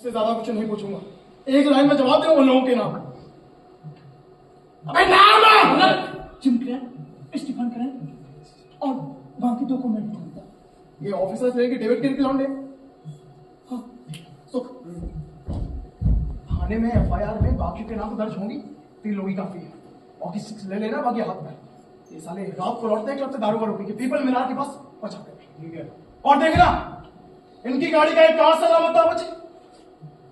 इससे ज्यादा कुछ नहीं पूछूंगा। एक लाइन में जवाब दे उन लोगों के नाम। अबे नाम है जिम क्लैन, स्टीफन क्लैन और बाकी दो को मैं नहीं जानता। ये ऑफिसर्स लेके डेविड किन के लौंडे। हाँ सुख, थाने में एफआईआर में बाकी के नाम दर्ज होंगी, 3 लोग ही काफी है। बाकी 6 ले लेना, बाकी हाथ में। ये साले रात को लौटते हैं क्लब से दारू का रोटी के पीपल मीनार के पास पहुंचाते हैं। ठीक है। और देखना इनकी गाड़ी का एक कार सलामत ना बचे,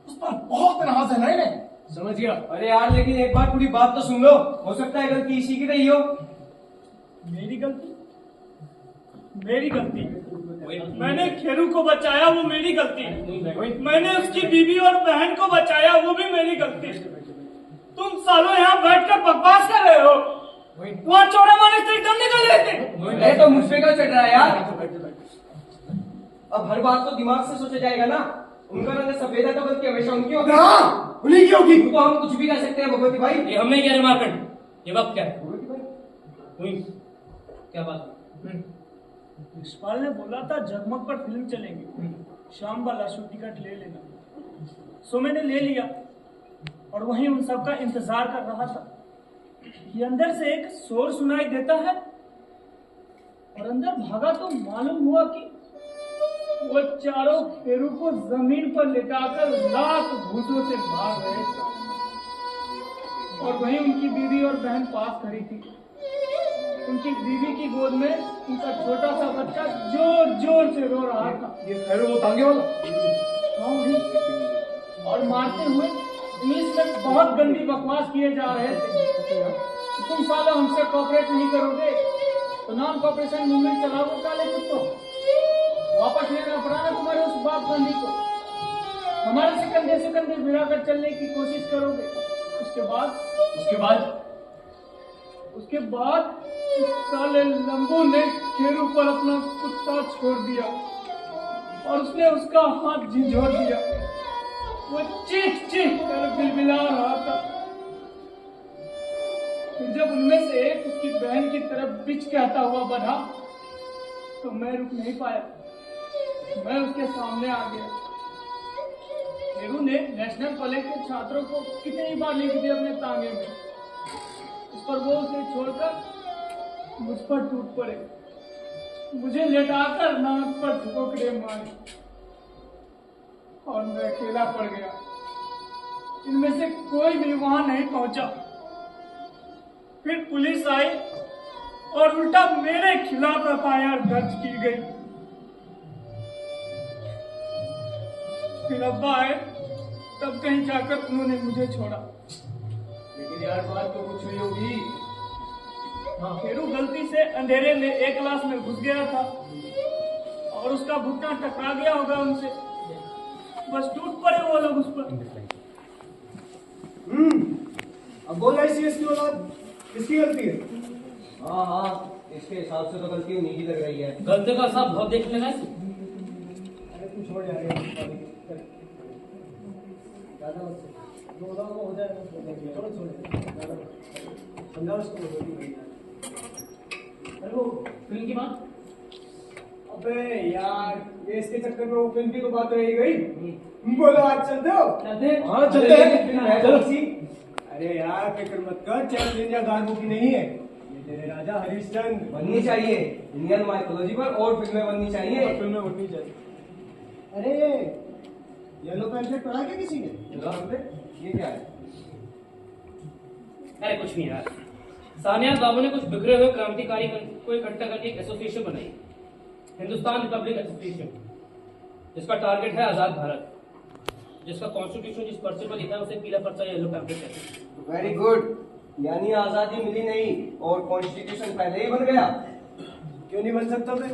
उस पर बहुत नाज है। नहीं समझ गया। अरे यार लेकिन एक बार पूरी बात तो सुन लो, हो सकता है गलती इसी की रही हो। मेरी गलती? मेरी गलती? मैंने खेरू को बचाया, वो मेरी गलती। मैंने उसकी बीवी और बहन को बचाया, वो भी मेरी गलती। तुम सालों यहाँ बैठकर बकवास कर रहे हो, वहाँ चौड़े मारने से एकदम निकल रहे थे। तो मुझसे क्यों चढ़ रहा है यार? अब हर बात तो दिमाग से सोचा जाएगा ना। उनका रंग सफेद है तो गलती हमेशा उनकी होगी। हाँ, उन्हीं की होगी। तो हम कुछ भी कर सकते हैं भगवती भाई। ये हमने क्या मार्कंड, ये वक्त क्या है? क्या बात? यशपाल ने बोला था जगमग पर फिल्म चलेंगे, शाम वाला शो टिकट ले लेना। सो मैंने ले लिया और वहीं उन सबका इंतजार कर रहा था कि अंदर से एक शोर सुनाई देता है और अंदर भागा तो मालूम हुआ कि वो चारों खेरू को जमीन पर लेटाकर लाख घूसों से भाग रहे थे और वहीं उनकी बीवी और बहन पास खड़ी थी। उनकी बीवी की गोद में उनका छोटा सा बच्चा जोर जोर से रो रहा था। ये खैर वो तांगे वाला? हाँ वही। और मारते हुए इंग्लिश में बहुत गंदी बकवास किए जा रहे थे। तुम साला हमसे कोऑपरेट नहीं करोगे तो नॉन कोऑपरेशन मूवमेंट चलाओगे काले कुत्तों। वापस लेना पड़ा ना तुम्हारे उस बाप गांधी को। हमारे से कंधे भिड़ाकर चलने की कोशिश करोगे। उसके बाद उस साले लंबू ने खेरू पर अपना कुत्ता छोड़ दिया और उसने उसका हाथ झिझोड़ दिया। वो चीख चीख कर बिलबिला रहा था। फिर जब उनमें से एक उसकी बहन की तरफ बिच कहता हुआ बढ़ा तो मैं रुक नहीं पाया। मैं उसके सामने आ गया। खेरू ने नेशनल कॉलेज के छात्रों को कितनी बार लिख दिया अपने तांगे में, उस पर वो उसे छोड़कर मुझ पर टूट पड़े, मुझे लेटाकर नाक पर ठोकरे मारे और मैं अकेला पड़ गया। इनमें से कोई भी वहां नहीं पहुंचा। फिर पुलिस आई और उल्टा मेरे खिलाफ एफआईआर दर्ज की गई। फिर अब्बा आए, तब कहीं जाकर उन्होंने मुझे छोड़ा। लेकिन यार बात तो कुछ हुई होगी। खेरू गलती से अंधेरे में एक क्लास में घुस गया था और उसका घुटना टकरा गया होगा उनसे, बस टूट पड़े वो लोग उस पर। अब बोल रही सी इसकी औलाद किसकी गलती है? हाँ इसके हिसाब से तो गलती उन्हीं की लग रही है। गलती का सब बहुत देख लेना। अरे कुछ हो जाएगा, हो जाएगा। समझाओ उसको। अरे वो फिल्म की बात। अबे यार ये इसके चक्कर में वो फिल्म की तो बात रही गई। बोलो आज चलते हो? हाँ चलते हैं। चलो सी। अरे यार फिक्र मत कर, चैन इंडिया गार्गो की नहीं है, ये तेरे राजा हरिश्चंद्र। बननी चाहिए इंडियन माइथोलॉजी पर और फिल्में बननी चाहिए। अरे येलो पैंट शर्ट पहना क्या किसी ने? ये क्या है? अरे कुछ नहीं यार, सानिया बाबू ने कुछ बिखरे हुए क्रांतिकारी को इकट्ठा करके एक एसोसिएशन बनाई, हिंदुस्तान रिपब्लिक एसोसिएशन, जिसका टारगेट है आजाद भारत, जिसका कॉन्स्टिट्यूशन जिस पर्चे पर लिखा है उसे पीला पर्चा या येलो पैम्पलेट कहते हैं। वेरी गुड, यानी आजादी मिली नहीं और कॉन्स्टिट्यूशन पहले ही बन गया। क्यों नहीं बन सकता थे?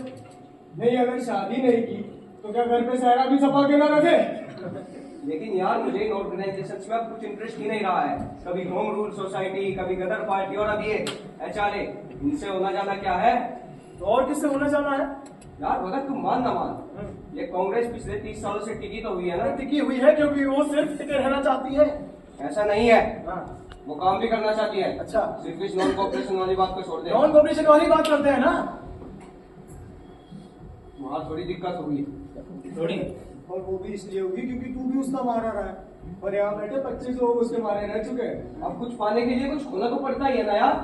नहीं, अगर शादी नहीं की तो क्या घर पे सहरा भी छपा के ना रखे? लेकिन यार मुझे इन ऑर्गेनाइजेशंस में अब कुछ इंटरेस्ट ही नहीं रहा है। कभी होम रूल सोसाइटी, कभी गदर पार्टी और अब ये HRA, इनसे होना जाना क्या है? तो और किससे होना जाना है? यार भगत तुम मान ना मान, ये कांग्रेस पिछले 30 सालों से टिकी तो हुई है ना। टिकी हुई है क्योंकि वो सिर्फ टिके रहना चाहती है। ऐसा नहीं है, वो काम भी करना चाहती है। अच्छा, सिर्फ इस नॉन कॉपरेशन वाली बात को छोड़ दे। नॉन कॉपरेशन वाली बात करते हैं ना, वहाँ थोड़ी दिक्कत होगी। थोड़ी और वो भी इसलिए होगी क्योंकि तू भी उसका मारा रहा है। और यहाँ बैठे 25 लोग उसके मारे रह चुके हैं। अब कुछ पाने के लिए कुछ खोना तो पड़ता ही है ना यार।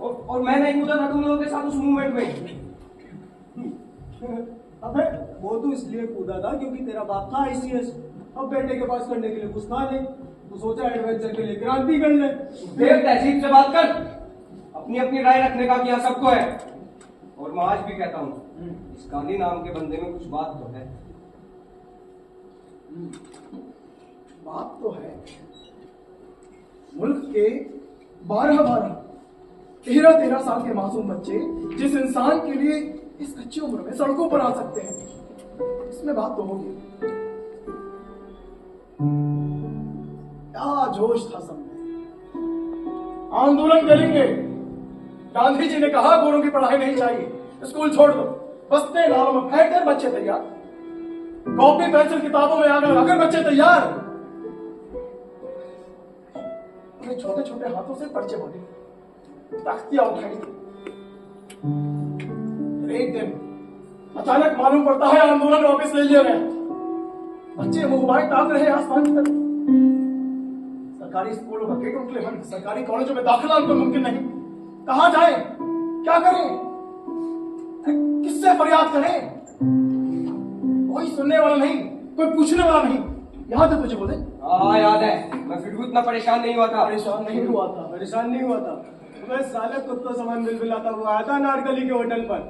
और मैं नहीं कूदा था तुम लोगों के साथ उस मूवमेंट में। अबे वो तो इसलिए कूदा था क्योंकि तेरा बाप था ICS। अब बेटे के पास करने के लिए कुछ था नहीं, तो सोचा एडवेंचर के लिए क्रांति कर ले। देव तहजीब से बात कर। अपनी अपनी राय रखने का किया सबको है। और मैं आज भी कहता हूँ इस गांधी नाम के बंदे में कुछ बात तो है। बात तो है। मुल्क के 12-12, 13-13 साल के मासूम बच्चे जिस इंसान के लिए इस कच्ची उम्र में सड़कों पर आ सकते हैं, इसमें बात तो होगी। क्या जोश था सब में। आंदोलन करेंगे। गांधी जी ने कहा गोरों की पढ़ाई नहीं चाहिए, स्कूल छोड़ दो। बस्ते नालों में फेंक कर बच्चे तैयार, कॉपी पेंसिल किताबों में आग लगाकर बच्चे तैयार। छोटे छोटे हाथों से पर्चे बने, तख्तियां उठाई थी। एक दिन अचानक मालूम पड़ता है आंदोलन वापस ले लिया गया। बच्चे मुंह ताक रहे आसमान की तरफ। सरकारी स्कूलों का गेट उनके लिए बंद, सरकारी कॉलेजों में दाखिला उनको मुमकिन नहीं। कहां जाए, क्या करें, किससे फरियाद करें? कोई सुनने वाला नहीं, कोई पूछने वाला नहीं। याद है तुझे बोले? हाँ याद है। मैं फिर भी उतना परेशान नहीं हुआ था। परेशान नहीं हुआ था। परेशान नहीं हुआ था। मैं साले कुत्ता सामान बिलबिलाता हुआ आया था नारकली के होटल पर।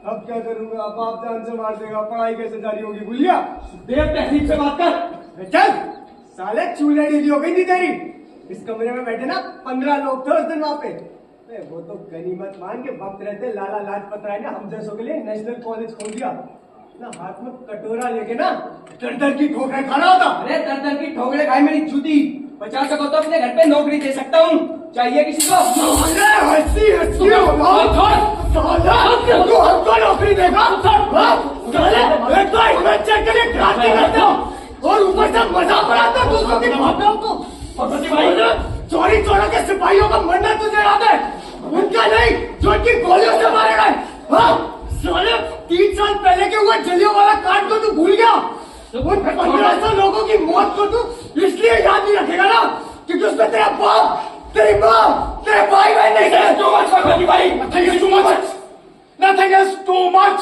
अब क्या करूंगा, बाप जान से मार देगा, पढ़ाई कैसे जारी होगी, भूल गया? देव तहजीब से बात कर। चल साले चूल्हे ढीली हो गई थी तेरी। इस कमरे में बैठे ना 15 लोग थे उस दिन वहां पे। वो तो गनीमत मान के वक्त रहते लाला लाजपत राय ने हम जैसों के लिए नेशनल कॉलेज खोल दिया ना। हाथ में कटोरा लेके ना दर की ठोकरें खाना होता। अरे दर की ठोकरे खाई मेरी जूती। 50 सको तो अपने घर पे नौकरी दे सकता हूँ, चाहिए किसी को? तू हमको नौकरी देगा? एक तो एडवेंचर के लिए क्रांति करता हूँ और ऊपर से मजा बनाता दूसरों की भावनाओं को। चोरी चोरों के सिपाहियों का मरना तुझे याद है? उनका नहीं, जो इनकी गोलियों से मारे गए। साले 3 साल पहले के हुए जलियांवाला कांड को तू भूल गया? उन 1500 लोगों की मौत को तू इसलिए याद नहीं रखेगा ना क्योंकि उसमें तेरा बाप, तेरी माँ, तेरे भाई बहन नहीं थे। Nothing is too much. Nothing is too much.